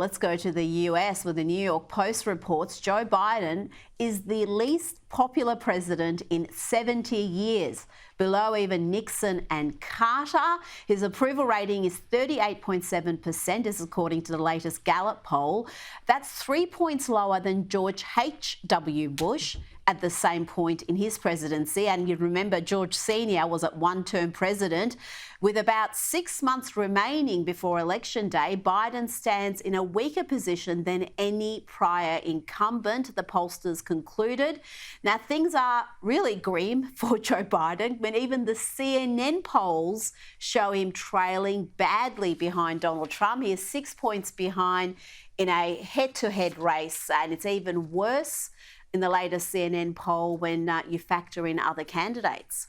Let's go to the US, where the New York Post reports Joe Biden is the least popular president in 70 years, below even Nixon and Carter. His approval rating is 38.7%. This is according to the latest Gallup poll. That's 3 points lower than George H.W. Bush at the same point in his presidency. And you remember George Sr. was at one-term president. With about 6 months remaining before Election Day, Biden stands in a weaker position than any prior incumbent, the pollsters concluded. Now, things are really grim for Joe Biden when even the CNN polls show him trailing badly behind Donald Trump. He is 6 points behind in a head-to-head race, and it's even worse in the latest CNN poll when you factor in other candidates.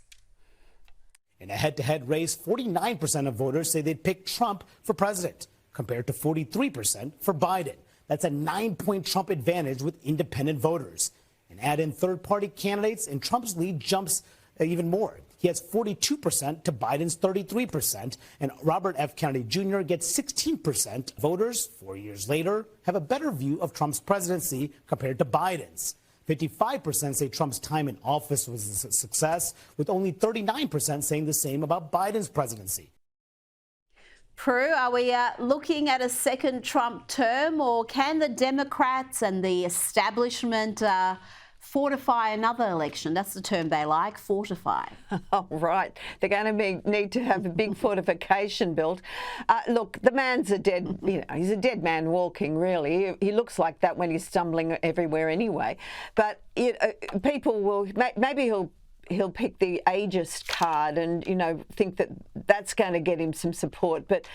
In a head-to-head race, 49% of voters say they'd pick Trump for president, compared to 43% for Biden. That's a 9-point Trump advantage with independent voters. And add in third-party candidates, and Trump's lead jumps even more. He has 42% to Biden's 33%, and Robert F. Kennedy Jr. gets 16%. Voters, 4 years later, have a better view of Trump's presidency compared to Biden's. 55% say Trump's time in office was a success, with only 39% saying the same about Biden's presidency. Prue, are we looking at a second Trump term, or can the Democrats and the establishment fortify another election? That's the term they like, fortify. Oh, right. They're going to need to have a big fortification built. Look, the man's a dead, he's a dead man walking, really. He looks like that when he's stumbling everywhere anyway. But people will, maybe he'll pick the ageist card and, think that that's going to get him some support. But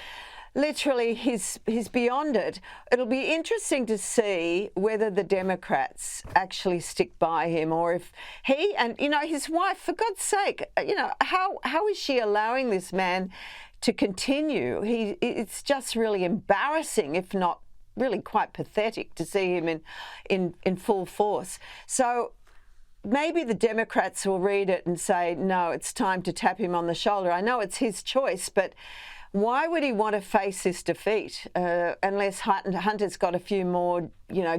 literally, he's beyond it. It'll be interesting to see whether the Democrats actually stick by him, or if he and, his wife, for God's sake, how is she allowing this man to continue? It's just really embarrassing, if not really quite pathetic, to see him in full force. So maybe the Democrats will read it and say, no, it's time to tap him on the shoulder. I know it's his choice, but why would he want to face this defeat unless Hunter's got a few more,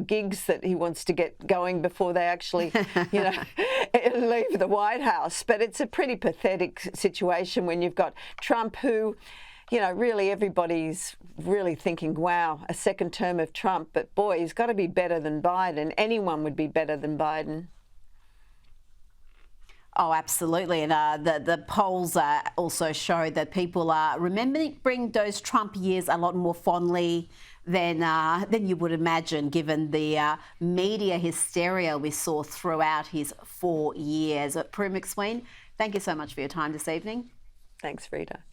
gigs that he wants to get going before they actually, leave the White House? But it's a pretty pathetic situation when you've got Trump, who, really everybody's really thinking, wow, a second term of Trump. But boy, he's got to be better than Biden. Anyone would be better than Biden. Oh, absolutely. And the polls also show that people are remembering those Trump years a lot more fondly than you would imagine, given the media hysteria we saw throughout his 4 years. Prue MacSween, thank you so much for your time this evening. Thanks, Rita.